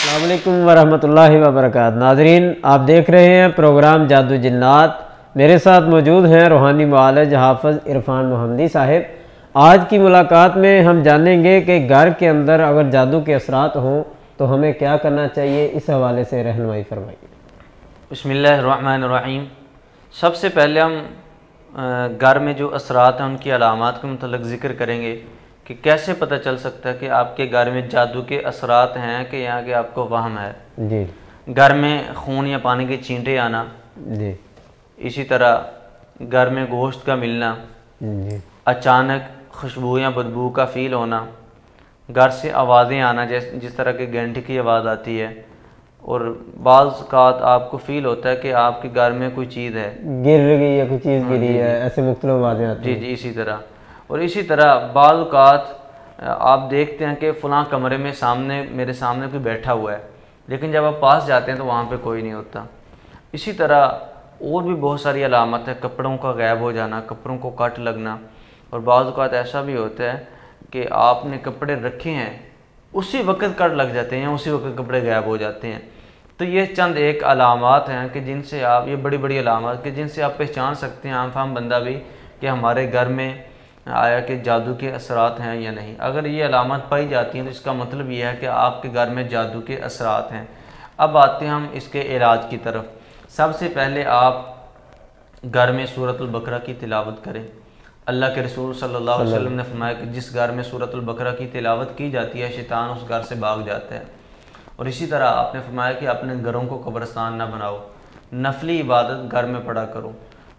अस्सलाम वालेकुम वरहमतुल्लाहि वबरकातुहू। नाज़रीन, आप देख रहे हैं प्रोग्राम जादू जिन्नात। मेरे साथ मौजूद हैं रूहानी मुआलिज हाफ़िज़ इरफान मोहम्मदी साहिब। आज की मुलाकात में हम जानेंगे कि घर के अंदर अगर जादू के असरात हों तो हमें क्या करना चाहिए। इस हवाले से रहनुमाई फरमाइए। बिस्मिल्लाहिर्रहमानिर्रहीम। सबसे पहले हम घर में जो असरात हैं उनकी अलामात के मतलब ज़िक्र करेंगे कि कैसे पता चल सकता है कि आपके घर में जादू के असरात हैं कि यहाँ के आपको वहम है। जी। घर में खून या पानी के छींटे आना जी। इसी तरह घर में गोश्त का मिलना जी। अचानक खुशबू या बदबू का फ़ील होना, घर से आवाज़ें आना जैसे जिस तरह के घंटे की आवाज़ आती है, और बाज़ औक़ात आपको फ़ील होता है कि आपके घर में कोई चीज़ है, गिर गई या कोई चीज़ गिरी है, ऐसे मुख्तलिफ आवाज़ें आती हैं। जी, इसी तरह। और इसी तरह बाज़ औक़ात आप देखते हैं कि फ़लाँ कमरे में मेरे सामने कोई बैठा हुआ है, लेकिन जब आप पास जाते हैं तो वहाँ पे कोई नहीं होता। इसी तरह और भी बहुत सारी अलामत है, कपड़ों का गायब हो जाना, कपड़ों को कट लगना, और बाज़ औक़ात ऐसा भी होता है कि आपने कपड़े रखे हैं उसी वक्त कट लग जाते हैं, उसी वक्त कपड़े गायब हो जाते हैं। तो ये चंद एक अलामात हैं कि जिनसे आप, ये बड़ी बड़ी अलामत कि जिनसे आप पहचान सकते हैं आम फाम बंदा भी कि हमारे घर में आया कि जादू के असरात हैं या नहीं। अगर ये अलामत पाई जाती हैं तो इसका मतलब ये है कि आपके घर में जादू के असरात हैं। अब आते हैं हम इसके इलाज की तरफ। सबसे पहले आप घर में सूरतुल बकरा की तिलावत करें। अल्लाह के रसूल सल्लल्लाहु अलैहि वसल्लम ने फरमाया कि जिस घर में सूरतुल बकरा की तिलावत की जाती है शैतान उस घर से भाग जाता है। और इसी तरह आपने फरमाया कि अपने घरों को कब्रिस्तान ना बनाओ, नफली इबादत घर में पढ़ा करो।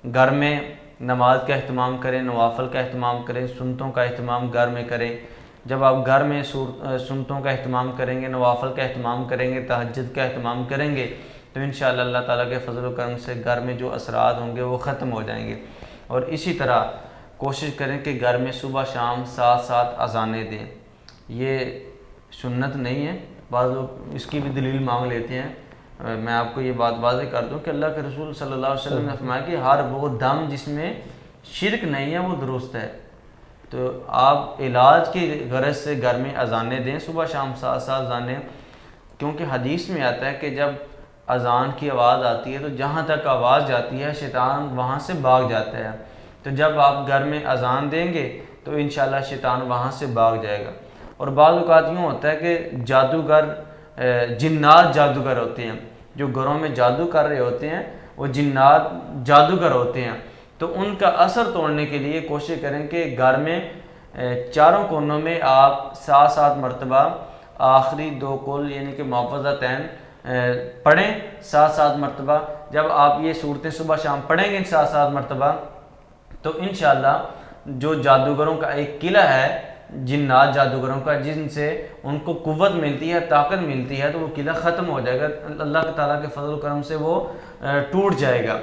घर में नमाज का अहतमाम करें, नवाफल का अहतमाम करें, सुन्नतों का अहतमाम घर में करें। जब आप घर में सुन्नतों का अहतमाम करेंगे, नवाफल का अहतमाम करेंगे, तहज्जुद का अहतमाम करेंगे तो इंशाअल्लाह अल्लाह ताला के फजल व करम से घर में जो असरात होंगे वो ख़त्म हो जाएंगे। और इसी तरह कोशिश करें कि घर में सुबह शाम साथ साथ अज़ानें दें। ये सुन्नत नहीं है, बाज़ लोग इसकी भी दलील मांग लेते हैं। मैं आपको ये बात वाज़ेह कर दूं कि अल्लाह के रसूल सल्लल्लाहु अलैहि वसल्लम ने फरमाया कि हर वो दम जिसमें शिरक नहीं है वो दुरुस्त है। तो आप इलाज की गरज से घर में अज़ानें दें, सुबह शाम साथ साथ अज़ानें, क्योंकि हदीस में आता है कि जब अज़ान की आवाज़ आती है तो जहाँ तक आवाज़ जाती है शैतान वहाँ से भाग जाता है। तो जब आप घर में अज़ान देंगे तो इंशाअल्लाह शैतान वहाँ से भाग जाएगा। और बाज़ औक़ात यूँ होता है कि जादूगर जिन्नात जादूगर होते हैं, जो घरों में जादू कर रहे होते हैं वो जिन्नात जादूगर होते हैं। तो उनका असर तोड़ने के लिए कोशिश करें कि घर में चारों कोनों में आप 7-7 मरतबा आखिरी 2 कुल यानी कि मुहफ़्फ़ज़तैन पढ़ें 7-7 मरतबा। जब आप ये सूरतें सुबह शाम पढ़ेंगे 7-7 मरतबा तो इंशाअल्लाह जो जादूगरों का एक किला है, जिन्नात जादूगरों का, जिनसे उनको कुव्वत मिलती है, ताकत मिलती है, तो वो किला ख़त्म हो जाएगा। अल्लाह ताला के फजल करम से वो टूट जाएगा।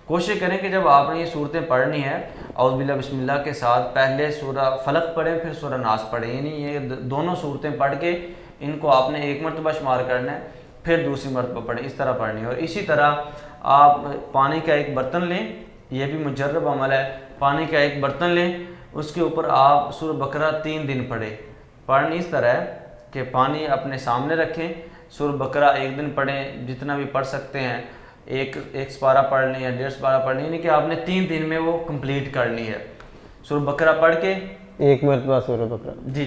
कोशिश करें कि जब आपने ये सूरतें पढ़नी है औज़ बिल्लाह बिस्मिल्लाह के साथ, पहले सूरह फलक पढ़ें फिर सूरह नास पढ़ें, यानी ये दोनों सूरतें पढ़ के इनको आपने एक मरतबा शुमार करना है, फिर दूसरी मरतबा पढ़ें, इस तरह पढ़नी है। और इसी तरह आप पानी का एक बर्तन लें, यह भी मुजर्रब अमल है। पानी का एक बर्तन लें, उसके ऊपर आप सूरह बकरा 3 दिन पढ़ें। पढ़नी इस तरह है कि पानी अपने सामने रखें, सूरह बकरा एक दिन पढ़ें, जितना भी पढ़ सकते हैं, एक सपारा पढ़ लें या 1.5 सपारा पढ़ लें, यानी कि आपने 3 दिन में वो कंप्लीट करनी है। सूरह बकरा पढ़ के एक मरतबा सूरह बकरा, जी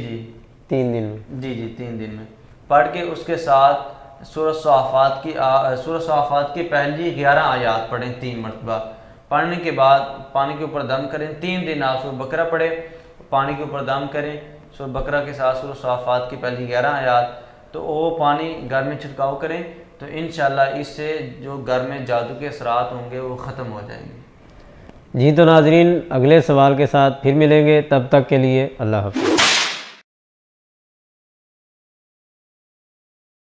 3 दिन में, जी 3 दिन में पढ़ के उसके साथ सूरह सॉफ़ात की पहली 11 आयात पढ़ें 3 मरतबा। पढ़ने के बाद पानी के ऊपर दम करें। 3 दिन आप सूरह बकरा पढ़े, पानी के ऊपर दम करें सूरह बकरा के साथ सूरह सॉफ़ात की पहली 11 आयात, तो वो पानी घर में छिड़काव करें। तो इंशाअल्लाह इससे जो घर में जादू के असरात होंगे वो ख़त्म हो जाएंगे। जी तो नाज़रीन, अगले सवाल के साथ फिर मिलेंगे, तब तक के लिए अल्लाह हाफ़िज़।